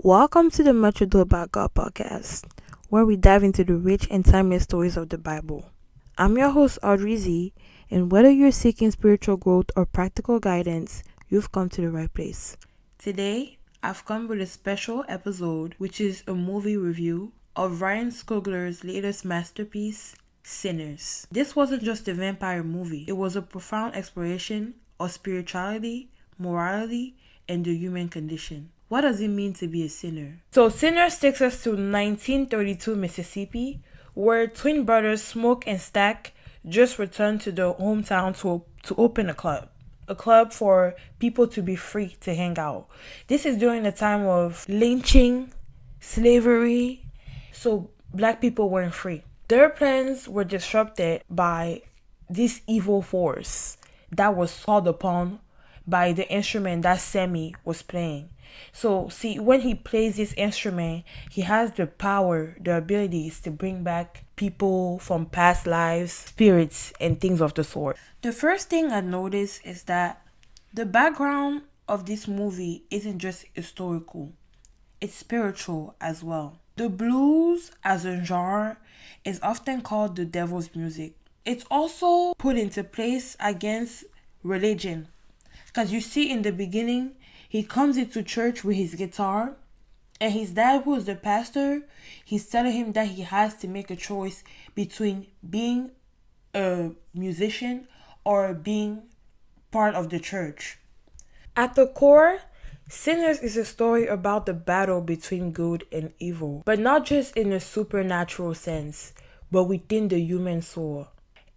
Welcome to the Much Ado About God podcast, where we dive into the rich and timeless stories of the Bible. I'm your host, Audrey Z, and whether you're seeking spiritual growth or practical guidance, you've come to the right place. Today, I've come with a special episode, which is a movie review of Ryan Coogler's latest masterpiece, Sinners. This wasn't just a vampire movie, it was a profound exploration of spirituality, morality, and the human condition. What does it mean to be a sinner? So, Sinners takes us to 1932 Mississippi, where twin brothers Smoke and Stack just returned to their hometown to open a club for people to be free to hang out. This is during the time of lynching, slavery, so black people weren't free. Their plans were disrupted by this evil force that was called upon by the instrument that Sammy was playing. So, see, when he plays this instrument, he has the power, the abilities to bring back people from past lives, spirits, and things of the sort. The first thing I noticed is that the background of this movie isn't just historical, it's spiritual as well. The blues as a genre is often called the devil's music. It's also put into place against religion. Because you see in the beginning, he comes into church with his guitar, and his dad, who is the pastor, he's telling him that he has to make a choice between being a musician or being part of the church. At the core, Sinners is a story about the battle between good and evil, but not just in a supernatural sense, but within the human soul.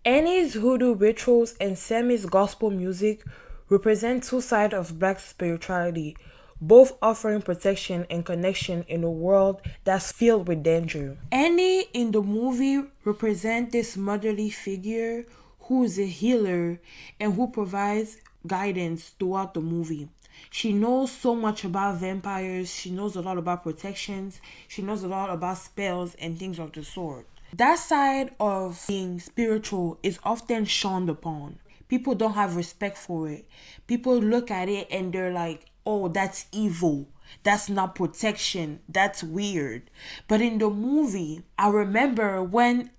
Annie's voodoo rituals and Sammy's gospel music represent two sides of black spirituality, both offering protection and connection in a world that's filled with danger. Annie in the movie represents this motherly figure who is a healer and who provides guidance throughout the movie. She knows so much about vampires, she knows a lot about protections, she knows a lot about spells and things of the sort. That side of being spiritual is often shunned upon. People don't have respect for it. People look at it and they're like, oh, that's evil. That's not protection. That's weird. But in the movie, I remember when,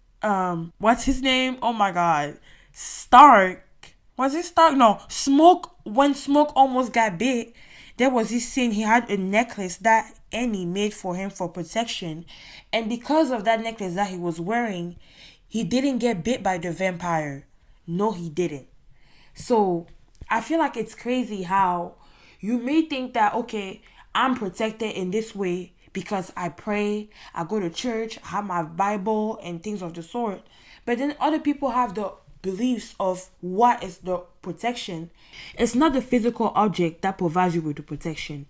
what's his name? Oh my God. Stark. Was it Stark? No. Smoke. When Smoke almost got bit, there was this scene. He had a necklace that Annie made for him for protection. And because of that necklace that he was wearing, he didn't get bit by the vampire. No, he didn't. So I feel like it's crazy how you may think that, okay, I'm protected in this way because I pray, I go to church, I have my Bible and things of the sort. But then other people have the beliefs of what is the protection. It's not the physical object that provides you with the protection.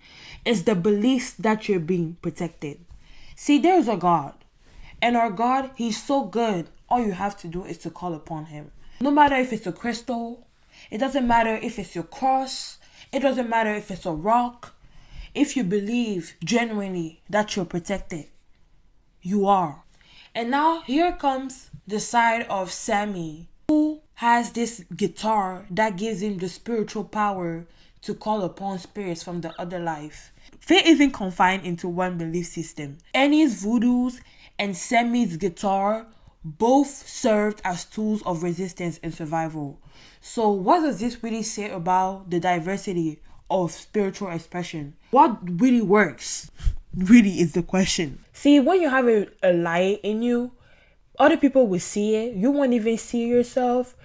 It's the beliefs that you're being protected. See, there's a God. And our God, he's so good. All you have to do is to call upon him. No matter if it's a crystal, it doesn't matter if it's your cross. It doesn't matter if it's a rock. If you believe genuinely that you're protected, you are. And now here comes the side of Sammy, who has this guitar that gives him the spiritual power to call upon spirits from the other life. They isn't confined into one belief system. Annie's voodoos and Sammy's guitar both served as tools of resistance and survival. So what does this really say about the diversity of spiritual expression? What really works? Really is the question. See, when you have a light in you, other people will see it. You won't even see yourself,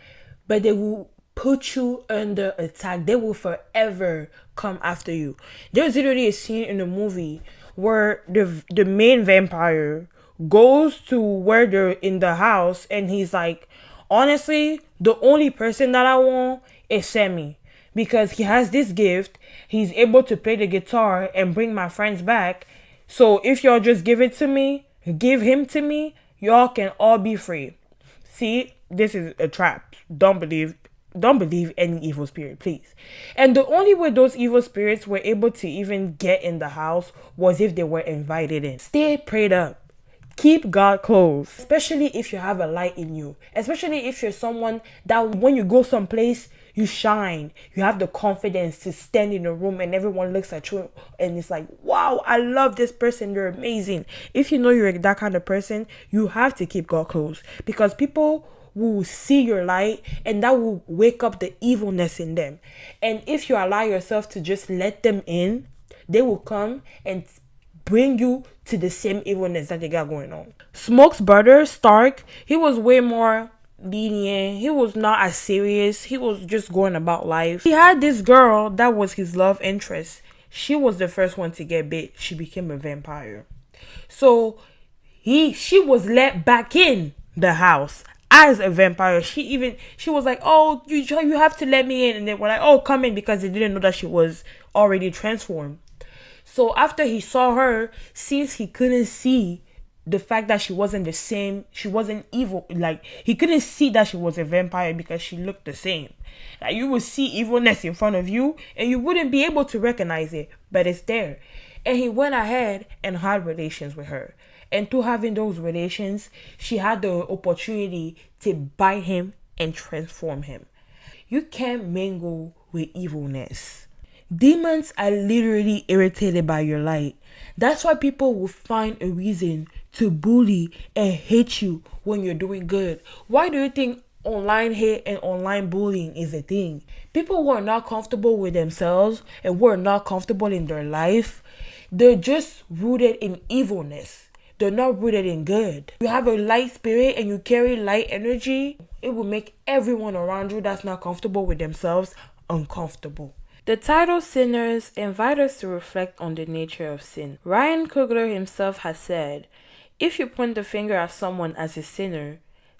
but they will put you under attack. They will forever come after you. There's literally a scene in the movie where the main vampire goes to where they're in the house and he's like, honestly, the only person that I want is Sammy. Because he has this gift, he's able to play the guitar and bring my friends back. So if y'all just give him to me, y'all can all be free. See, this is a trap. Don't believe any evil spirit, please. And the only way those evil spirits were able to even get in the house was if they were invited in. Stay prayed up. Keep God close, especially if you have a light in you. Especially if you're someone that when you go someplace, You shine. You have the confidence to stand in a room and everyone looks at you and it's like, wow, I love this person. They're amazing. If you know you're that kind of person, you have to keep God close, because people will see your light and that will wake up the evilness in them. And if you allow yourself to just let them in, they will come and bring you to the same evilness that they got going on. Smoke's brother, Stark, he was way more lenient. He was not as serious. He was just going about life. He had this girl that was his love interest. She was the first one to get bit. She became a vampire. So she was let back in the house as a vampire. She was like, oh, you have to let me in. And they were like, oh, come in, because they didn't know that she was already transformed. So after he saw her, since he couldn't see the fact that she wasn't the same, she wasn't evil, like he couldn't see that she was a vampire because she looked the same. Like, you would see evilness in front of you and you wouldn't be able to recognize it, but it's there. And he went ahead and had relations with her. And through having those relations, she had the opportunity to bite him and transform him. You can't mingle with evilness. Demons are literally irritated by your light. That's why people will find a reason to bully and hate you when you're doing good. Why do you think online hate and online bullying is a thing? People who are not comfortable with themselves and who are not comfortable in their life, they're just rooted in evilness. They're not rooted in good. You have a light spirit and you carry light energy, it will make everyone around you that's not comfortable with themselves uncomfortable. The title Sinners invite us to reflect on the nature of sin. Ryan Coogler himself has said, if you point the finger at someone as a sinner,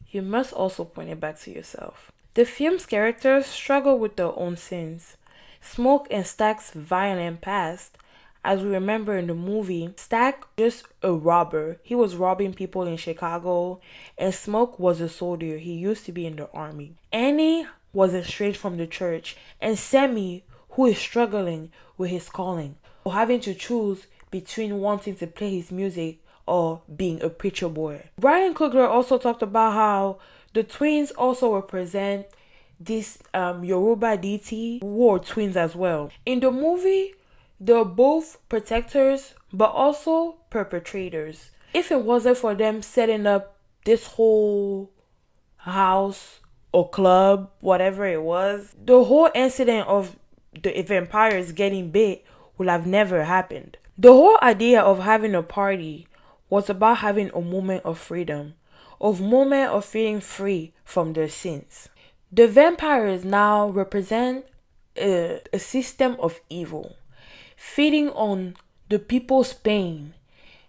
you must also point it back to yourself. The film's characters struggle with their own sins. Smoke and Stack's violent past, as we remember in the movie, Stack just a robber. He was robbing people in Chicago, and Smoke was a soldier. He used to be in the army. Annie was estranged from the church, and Sammy, who is struggling with his calling, or having to choose between wanting to play his music or being a preacher boy. Ryan Coogler also talked about how the twins also represent this Yoruba deity who are twins as well. In the movie, they're both protectors but also perpetrators. If it wasn't for them setting up this whole house or club, whatever it was, the whole incident of the vampires getting bit would have never happened. The whole idea of having a party was about having a moment of freedom, of moment of feeling free from their sins. The vampires now represent a system of evil, feeding on the people's pain,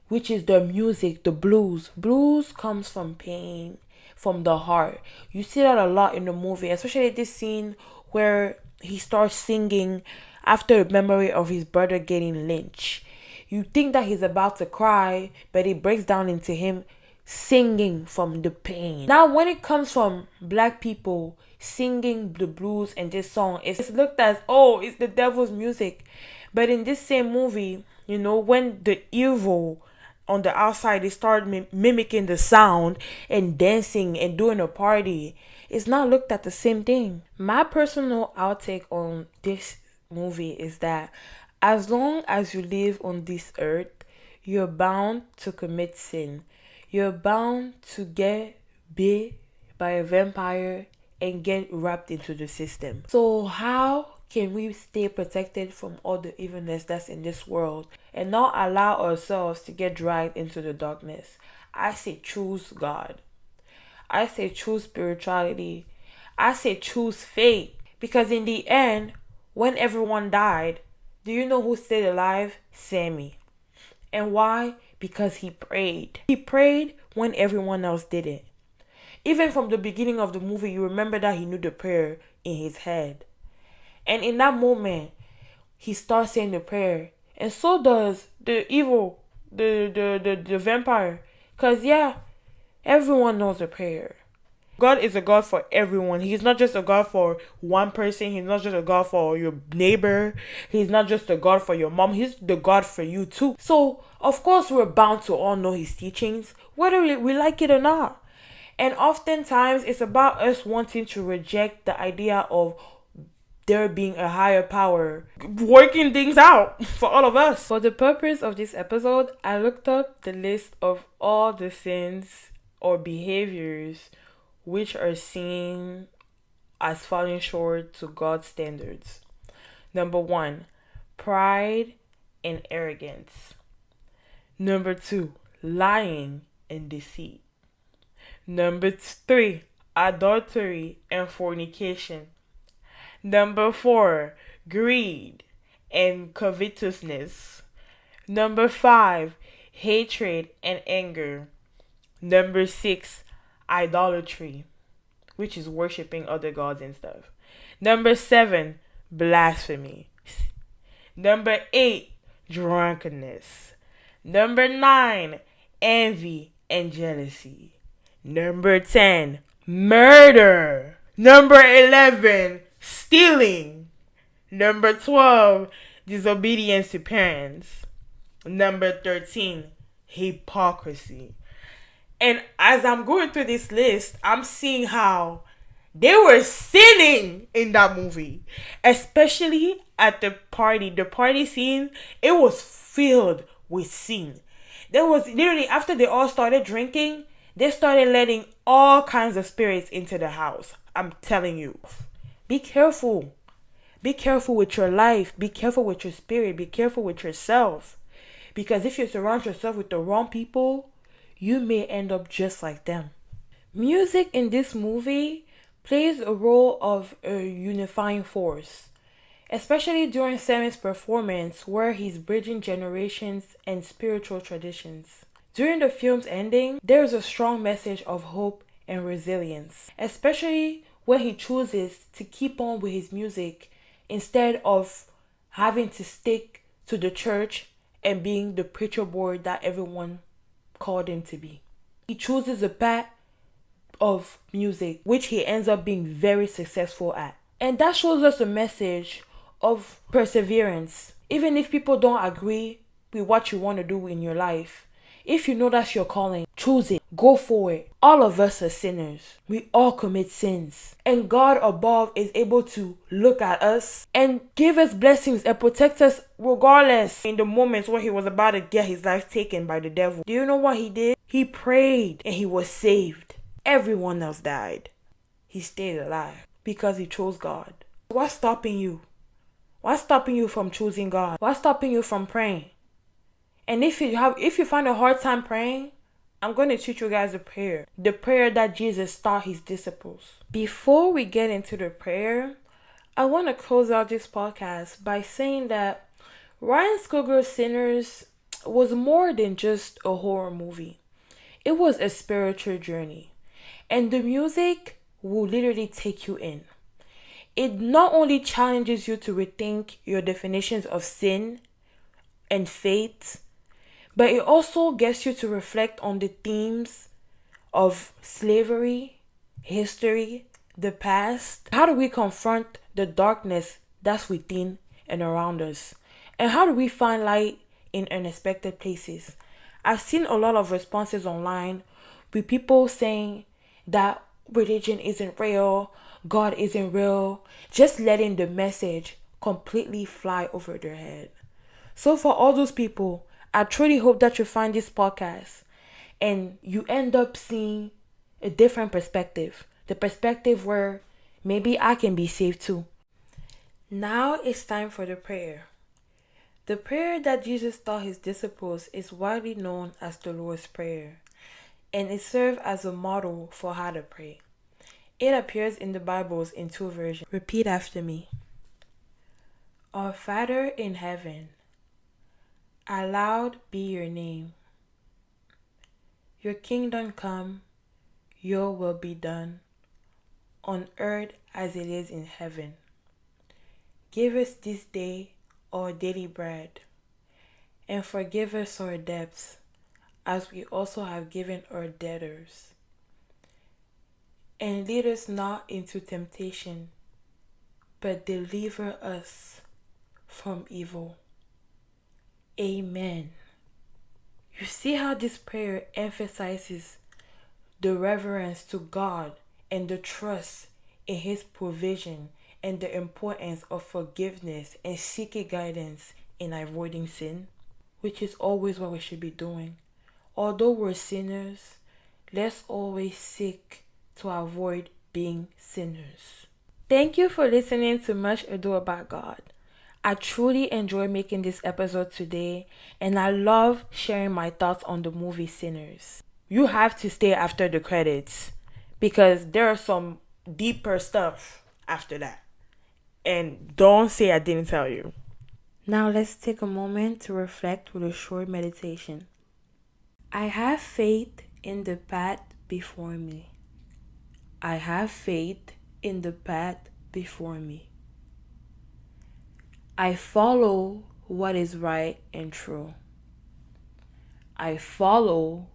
which is the music, the blues. Blues comes from pain, from the heart. You see that a lot in the movie, especially this scene where he starts singing after a memory of his brother getting lynched. You think that he's about to cry, but it breaks down into him singing from the pain. Now, when it comes from black people singing the blues and this song, it's looked as, oh, it's the devil's music. But in this same movie, when the evil on the outside, they start mimicking the sound and dancing and doing a party, it's not looked at the same thing. My personal outtake on this movie is that as long as you live on this earth, you're bound to commit sin. You're bound to get bit by a vampire and get wrapped into the system. So how can we stay protected from all the evilness that's in this world and not allow ourselves to get dragged into the darkness? I say choose God. I say choose spirituality. I say choose faith. Because in the end, when everyone died, do you know who stayed alive? Sammy. And why? Because he prayed. He prayed when everyone else didn't. Even from the beginning of the movie, you remember that he knew the prayer in his head. And in that moment, he starts saying the prayer. And so does the evil, the vampire. Because everyone knows the prayer. God is a God for everyone. He's not just a God for one person. He's not just a God for your neighbor. He's not just a God for your mom. He's the God for you too. So, of course, we're bound to all know his teachings, whether we like it or not. And oftentimes, it's about us wanting to reject the idea of there being a higher power working things out for all of us. For the purpose of this episode, I looked up the list of all the sins or behaviors which are seen as falling short to God's standards. Number 1, pride and arrogance. Number 2, lying and deceit. Number 3, adultery and fornication. Number 4, greed and covetousness. Number 5, hatred and anger. Number 6, idolatry, which is worshiping other gods and stuff. Number 7, blasphemy. Number 8, drunkenness. Number 9, envy and jealousy. Number 10, murder. Number 11, stealing. Number 12, disobedience to parents. Number 13, hypocrisy. And as I'm going through this list, I'm seeing how they were sinning in that movie. Especially at the party. The party scene, it was filled with sin. There was literally, after they all started drinking, they started letting all kinds of spirits into the house. I'm telling you. Be careful. Be careful with your life. Be careful with your spirit. Be careful with yourself. Because if you surround yourself with the wrong people, you may end up just like them. Music in this movie plays a role of a unifying force, especially during Sammy's performance where he's bridging generations and spiritual traditions. During the film's ending, there is a strong message of hope and resilience, especially when he chooses to keep on with his music instead of having to stick to the church and being the preacher boy that everyone called him to be. He chooses a path of music, which he ends up being very successful at. And that shows us a message of perseverance. Even if people don't agree with what you want to do in your life, if you know that's your calling, choose it. Go for it. All of us are sinners. We all commit sins. And God above is able to look at us and give us blessings and protect us regardless. In the moments where he was about to get his life taken by the devil, do you know what he did? He prayed and he was saved. Everyone else died. He stayed alive because he chose God. What's stopping you? What's stopping you from choosing God? What's stopping you from praying? And if you find a hard time praying, I'm going to teach you guys a prayer. The prayer that Jesus taught his disciples. Before we get into the prayer, I want to close out this podcast by saying that Ryan Coogler's Sinners was more than just a horror movie. It was a spiritual journey. And the music will literally take you in. It not only challenges you to rethink your definitions of sin and faith, but it also gets you to reflect on the themes of slavery, history, the past. How do we confront the darkness that's within and around us? And how do we find light in unexpected places? I've seen a lot of responses online with people saying that religion isn't real, God isn't real, just letting the message completely fly over their head. So for all those people, I truly hope that you find this podcast and you end up seeing a different perspective. The perspective where maybe I can be saved too. Now it's time for the prayer. The prayer that Jesus taught his disciples is widely known as the Lord's Prayer, and it serves as a model for how to pray. It appears in the Bibles in 2 versions. Repeat after me. Our Father in heaven, hallowed be your name. Your kingdom come, your will be done, on earth as it is in heaven. Give us this day our daily bread, and forgive us our debts, as we also have given our debtors. And lead us not into temptation, but deliver us from evil. Amen. You see how this prayer emphasizes the reverence to God and the trust in his provision and the importance of forgiveness and seeking guidance in avoiding sin, which is always what we should be doing. Although we're sinners, let's always seek to avoid being sinners. Thank you for listening to Much Ado About God. I truly enjoy making this episode today, and I love sharing my thoughts on the movie Sinners. You have to stay after the credits because there are some deeper stuff after that. And don't say I didn't tell you. Now let's take a moment to reflect with a short meditation. I have faith in the path before me. I have faith in the path before me. I follow what is right and true. I follow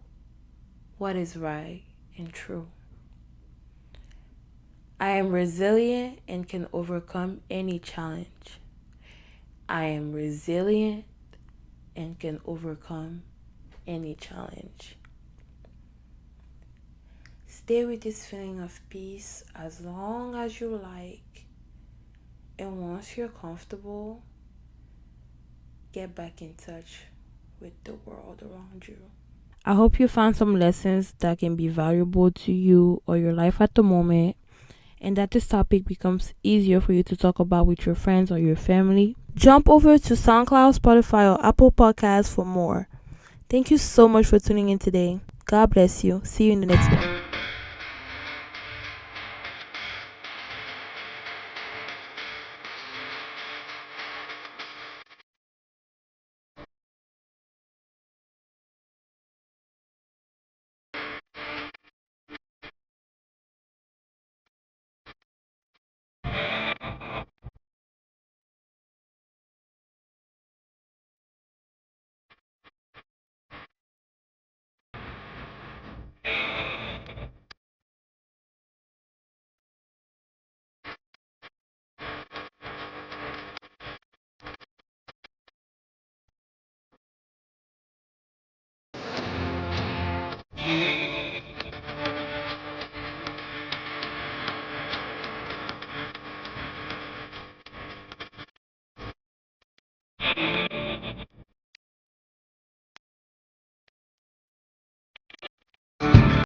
what is right and true. I am resilient and can overcome any challenge. I am resilient and can overcome any challenge. Stay with this feeling of peace as long as you like. And once you're comfortable, get back in touch with the world around you. I hope you found some lessons that can be valuable to you or your life at the moment, and that this topic becomes easier for you to talk about with your friends or your family. Jump over to SoundCloud, Spotify, or Apple Podcasts for more. Thank you so much for tuning in today. God bless you. See you in the next one.